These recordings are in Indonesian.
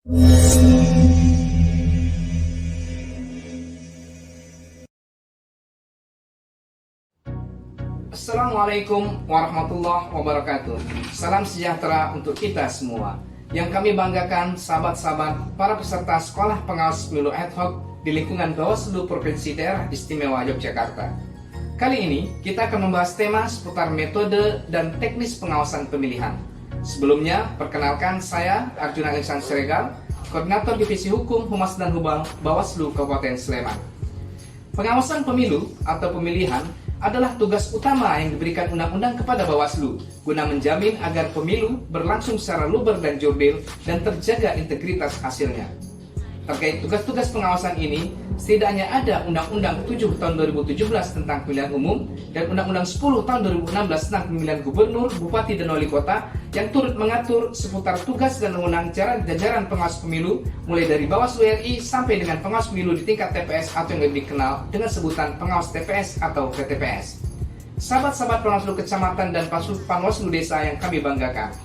Assalamualaikum warahmatullahi wabarakatuh. Salam sejahtera untuk kita semua. Yang kami banggakan sahabat-sahabat para peserta Sekolah Pengawas Pemilu Ad Hoc di lingkungan Bawaslu Provinsi Daerah Istimewa Yogyakarta. Kali ini kita akan membahas tema seputar metode dan teknis pengawasan pemilihan. Sebelumnya, perkenalkan saya Arjuna Ihsan Siregar, Koordinator Divisi Hukum, Humas dan Hubal Bawaslu Kabupaten Sleman. Pengawasan pemilu atau pemilihan adalah tugas utama yang diberikan undang-undang kepada Bawaslu guna menjamin agar pemilu berlangsung secara luber dan jurdil dan terjaga integritas hasilnya. Terkait tugas-tugas pengawasan ini, setidaknya ada Undang-Undang 7 tahun 2017 tentang pemilihan umum dan Undang-Undang 10 tahun 2016 tentang pemilihan gubernur, bupati, dan wali kota yang turut mengatur seputar tugas dan wewenang jajaran pengawas pemilu mulai dari Bawaslu RI sampai dengan pengawas pemilu di tingkat TPS atau yang lebih dikenal dengan sebutan pengawas TPS atau PTPS. Sahabat-sahabat Panwaslu Kecamatan dan Panwaslu Desa yang kami banggakan,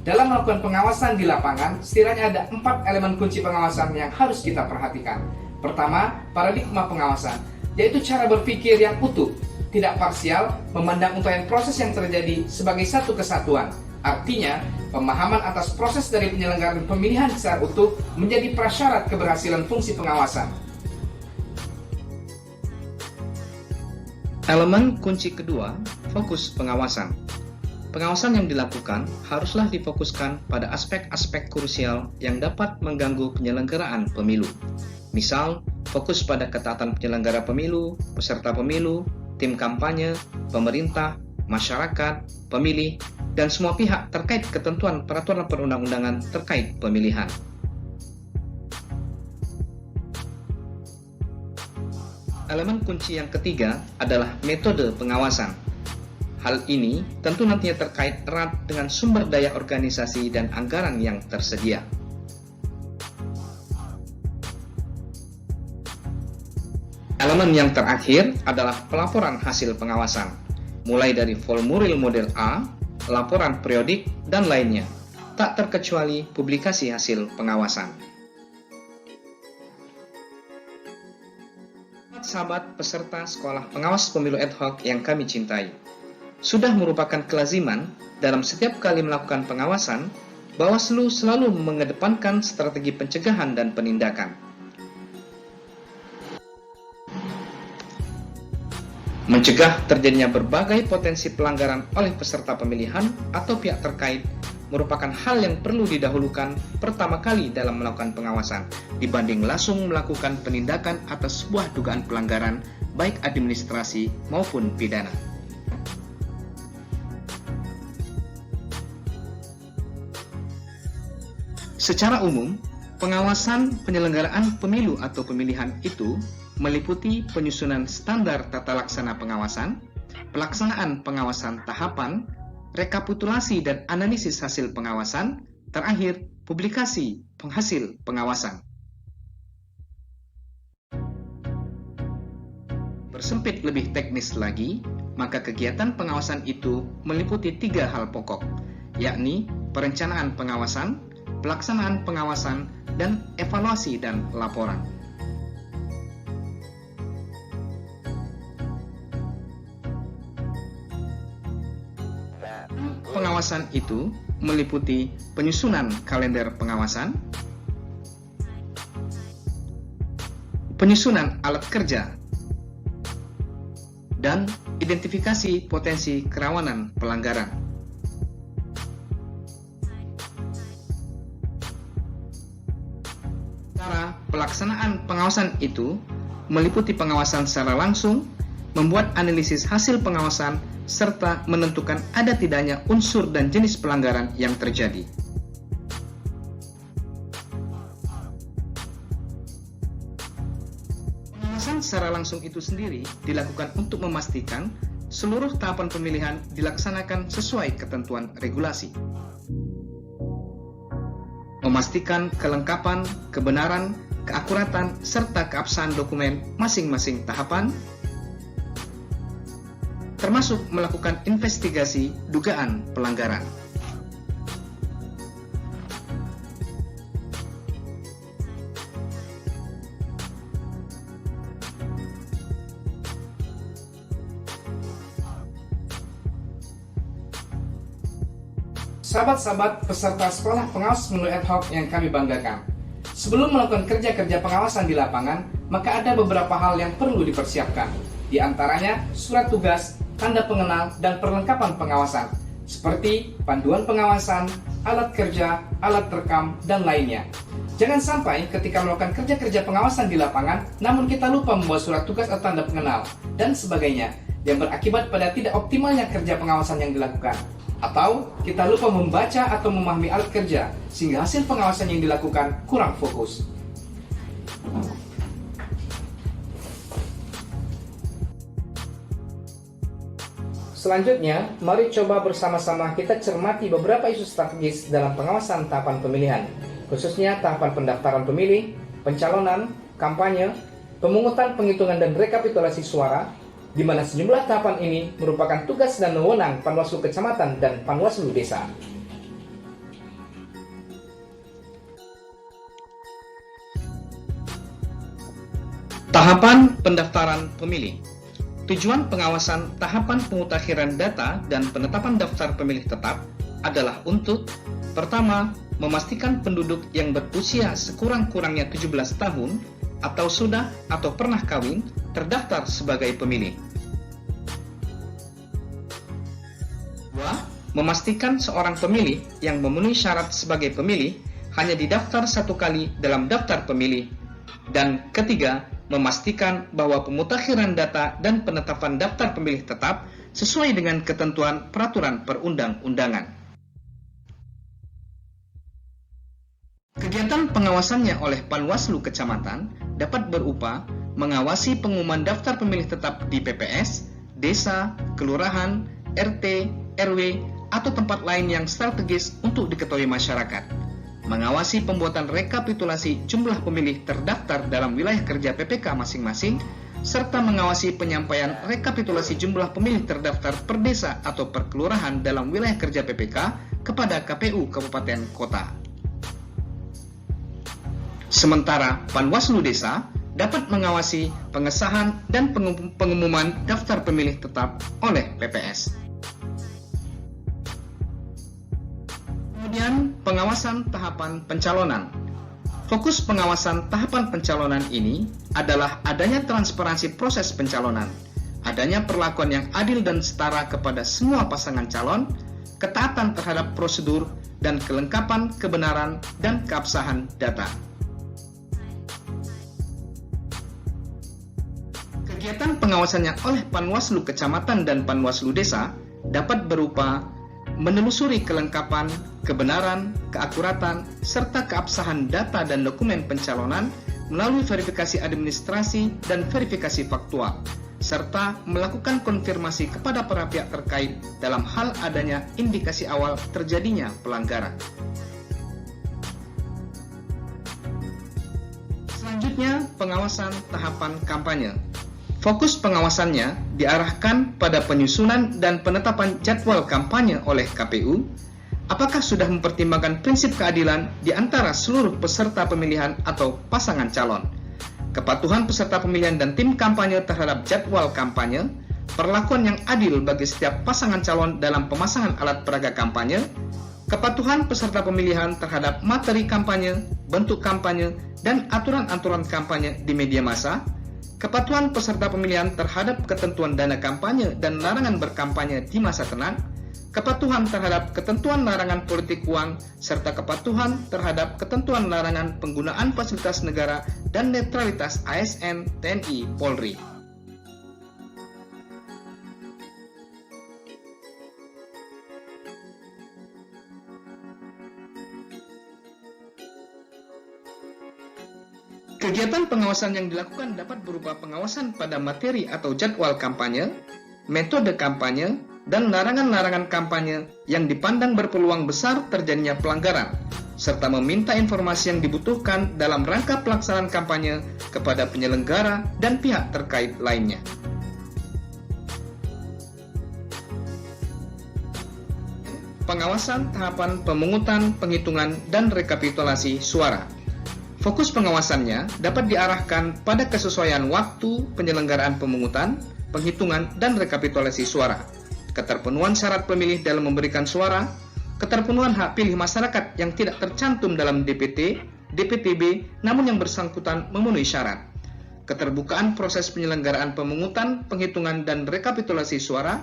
dalam melakukan pengawasan di lapangan, setidaknya ada 4 elemen kunci pengawasan yang harus kita perhatikan. Pertama, paradigma pengawasan, yaitu cara berpikir yang utuh, tidak parsial, memandang untaian proses yang terjadi sebagai satu kesatuan. Artinya, pemahaman atas proses dari penyelenggaraan pemilihan secara utuh menjadi prasyarat keberhasilan fungsi pengawasan. Elemen kunci kedua, fokus pengawasan. Pengawasan yang dilakukan haruslah difokuskan pada aspek-aspek krusial yang dapat mengganggu penyelenggaraan pemilu. Misal, fokus pada ketaatan penyelenggara pemilu, peserta pemilu, tim kampanye, pemerintah, masyarakat, pemilih, dan semua pihak terkait ketentuan peraturan perundang-undangan terkait pemilihan. Elemen kunci yang ketiga adalah metode pengawasan. Hal ini tentu nantinya terkait erat dengan sumber daya organisasi dan anggaran yang tersedia. Elemen yang terakhir adalah pelaporan hasil pengawasan, mulai dari formulir model A, laporan periodik, dan lainnya, tak terkecuali publikasi hasil pengawasan. Sahabat peserta Sekolah Pengawas Pemilu Ad Hoc yang kami cintai, sudah merupakan kelaziman dalam setiap kali melakukan pengawasan, Bawaslu selalu mengedepankan strategi pencegahan dan penindakan. Mencegah terjadinya berbagai potensi pelanggaran oleh peserta pemilihan atau pihak terkait merupakan hal yang perlu didahulukan pertama kali dalam melakukan pengawasan dibanding langsung melakukan penindakan atas sebuah dugaan pelanggaran baik administrasi maupun pidana. Secara umum, pengawasan penyelenggaraan pemilu atau pemilihan itu meliputi penyusunan standar tata laksana pengawasan, pelaksanaan pengawasan tahapan, rekapitulasi dan analisis hasil pengawasan, terakhir publikasi penghasil pengawasan. Bersempit lebih teknis lagi, maka kegiatan pengawasan itu meliputi 3 hal pokok, yakni perencanaan pengawasan, pelaksanaan pengawasan, dan evaluasi dan laporan. Pengawasan itu meliputi penyusunan kalender pengawasan, penyusunan alat kerja, dan identifikasi potensi kerawanan pelanggaran. Cara pelaksanaan pengawasan itu meliputi pengawasan secara langsung, membuat analisis hasil pengawasan, serta menentukan ada tidaknya unsur dan jenis pelanggaran yang terjadi. Pengawasan secara langsung itu sendiri dilakukan untuk memastikan seluruh tahapan pemilihan dilaksanakan sesuai ketentuan regulasi. Memastikan kelengkapan, kebenaran, keakuratan, serta keabsahan dokumen masing-masing tahapan, termasuk melakukan investigasi dugaan pelanggaran. Sahabat-sahabat peserta sekolah pengawas pemilu ad hoc yang kami banggakan. Sebelum melakukan kerja-kerja pengawasan di lapangan, maka ada beberapa hal yang perlu dipersiapkan. Di antaranya surat tugas, tanda pengenal, dan perlengkapan pengawasan, seperti panduan pengawasan, alat kerja, alat rekam, dan lainnya. Jangan sampai ketika melakukan kerja-kerja pengawasan di lapangan, namun kita lupa membawa surat tugas atau tanda pengenal, dan sebagainya, yang berakibat pada tidak optimalnya kerja pengawasan yang dilakukan. Atau kita lupa membaca atau memahami alat kerja, sehingga hasil pengawasan yang dilakukan kurang fokus. Selanjutnya, mari coba bersama-sama kita cermati beberapa isu strategis dalam pengawasan tahapan pemilihan, khususnya tahapan pendaftaran pemilih, pencalonan, kampanye, pemungutan, penghitungan, dan rekapitulasi suara, di mana sejumlah tahapan ini merupakan tugas dan wewenang Panwaslu Kecamatan dan Panwaslu Desa. Tahapan pendaftaran pemilih. Tujuan pengawasan tahapan pemutakhiran data dan penetapan daftar pemilih tetap adalah untuk: pertama, memastikan penduduk yang berusia sekurang-kurangnya 17 tahun atau sudah atau pernah kawin terdaftar sebagai pemilih. Dua, memastikan seorang pemilih yang memenuhi syarat sebagai pemilih hanya didaftar satu kali dalam daftar pemilih. Dan ketiga, memastikan bahwa pemutakhiran data dan penetapan daftar pemilih tetap sesuai dengan ketentuan peraturan perundang-undangan. Kegiatan pengawasannya oleh Panwaslu Kecamatan dapat berupa mengawasi pengumuman daftar pemilih tetap di PPS, desa, kelurahan, RT, RW, atau tempat lain yang strategis untuk diketahui masyarakat, mengawasi pembuatan rekapitulasi jumlah pemilih terdaftar dalam wilayah kerja PPK masing-masing, serta mengawasi penyampaian rekapitulasi jumlah pemilih terdaftar per desa atau per kelurahan dalam wilayah kerja PPK kepada KPU Kabupaten Kota. Sementara Panwaslu Desa dapat mengawasi pengesahan dan pengumuman daftar pemilih tetap oleh PPS. Kemudian pengawasan tahapan pencalonan. Fokus pengawasan tahapan pencalonan ini adalah adanya transparansi proses pencalonan, adanya perlakuan yang adil dan setara kepada semua pasangan calon, ketaatan terhadap prosedur, dan kelengkapan, kebenaran, dan keabsahan data. Kegiatan pengawasannya oleh Panwaslu Kecamatan dan Panwaslu Desa dapat berupa menelusuri kelengkapan, kebenaran, keakuratan, serta keabsahan data dan dokumen pencalonan melalui verifikasi administrasi dan verifikasi faktual, serta melakukan konfirmasi kepada para pihak terkait dalam hal adanya indikasi awal terjadinya pelanggaran. Selanjutnya, pengawasan tahapan kampanye. Fokus pengawasannya diarahkan pada penyusunan dan penetapan jadwal kampanye oleh KPU, apakah sudah mempertimbangkan prinsip keadilan di antara seluruh peserta pemilihan atau pasangan calon, kepatuhan peserta pemilihan dan tim kampanye terhadap jadwal kampanye, perlakuan yang adil bagi setiap pasangan calon dalam pemasangan alat peraga kampanye, kepatuhan peserta pemilihan terhadap materi kampanye, bentuk kampanye, dan aturan-aturan kampanye di media massa, kepatuhan peserta pemilihan terhadap ketentuan dana kampanye dan larangan berkampanye di masa tenang, kepatuhan terhadap ketentuan larangan politik uang, serta kepatuhan terhadap ketentuan larangan penggunaan fasilitas negara dan netralitas ASN, TNI, Polri. Kegiatan pengawasan yang dilakukan dapat berupa pengawasan pada materi atau jadwal kampanye, metode kampanye, dan larangan-larangan kampanye yang dipandang berpeluang besar terjadinya pelanggaran, serta meminta informasi yang dibutuhkan dalam rangka pelaksanaan kampanye kepada penyelenggara dan pihak terkait lainnya. Pengawasan tahapan pemungutan, penghitungan, dan rekapitulasi suara. Fokus pengawasannya dapat diarahkan pada kesesuaian waktu penyelenggaraan pemungutan, penghitungan, dan rekapitulasi suara, keterpenuhan syarat pemilih dalam memberikan suara, keterpenuhan hak pilih masyarakat yang tidak tercantum dalam DPT, DPTB, namun yang bersangkutan memenuhi syarat, keterbukaan proses penyelenggaraan pemungutan, penghitungan, dan rekapitulasi suara,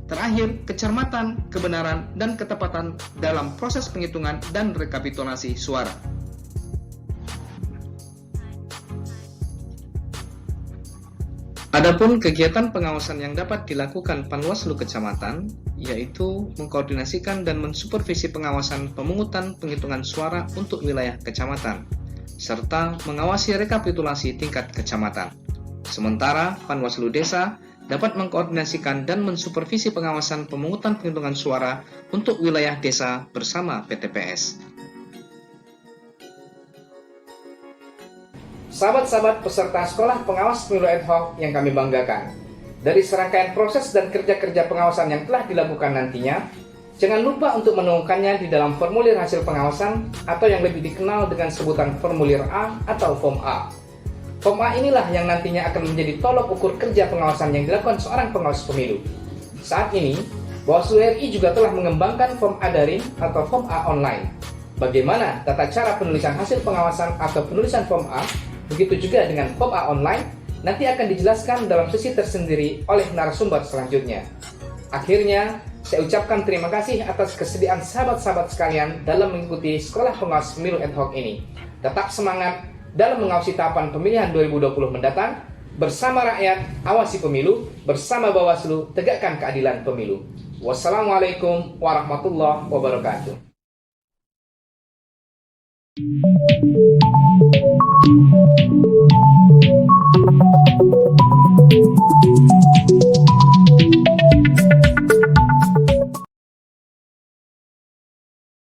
terakhir, kecermatan, kebenaran, dan ketepatan dalam proses penghitungan dan rekapitulasi suara. Adapun kegiatan pengawasan yang dapat dilakukan Panwaslu Kecamatan, yaitu mengkoordinasikan dan mensupervisi pengawasan pemungutan penghitungan suara untuk wilayah kecamatan, serta mengawasi rekapitulasi tingkat kecamatan. Sementara Panwaslu Desa dapat mengkoordinasikan dan mensupervisi pengawasan pemungutan penghitungan suara untuk wilayah desa bersama PTPS. Sahabat-sahabat peserta sekolah pengawas pemilu ad hoc yang kami banggakan, dari serangkaian proses dan kerja-kerja pengawasan yang telah dilakukan nantinya, jangan lupa untuk menemukannya di dalam formulir hasil pengawasan atau yang lebih dikenal dengan sebutan formulir A atau Form A. Form A inilah yang nantinya akan menjadi tolok ukur kerja pengawasan yang dilakukan seorang pengawas pemilu. Saat ini, Bawaslu RI juga telah mengembangkan Form A daring atau Form A online. Bagaimana tata cara penulisan hasil pengawasan atau penulisan Form A? Begitu juga dengan Form A online, nanti akan dijelaskan dalam sesi tersendiri oleh narasumber selanjutnya. Akhirnya, saya ucapkan terima kasih atas kesediaan sahabat-sahabat sekalian dalam mengikuti Sekolah Pengawas Pemilu ad hoc ini. Tetap semangat dalam mengawasi tahapan pemilihan 2020 mendatang. Bersama rakyat, awasi pemilu. Bersama Bawaslu, tegakkan keadilan pemilu. Wassalamualaikum warahmatullahi wabarakatuh.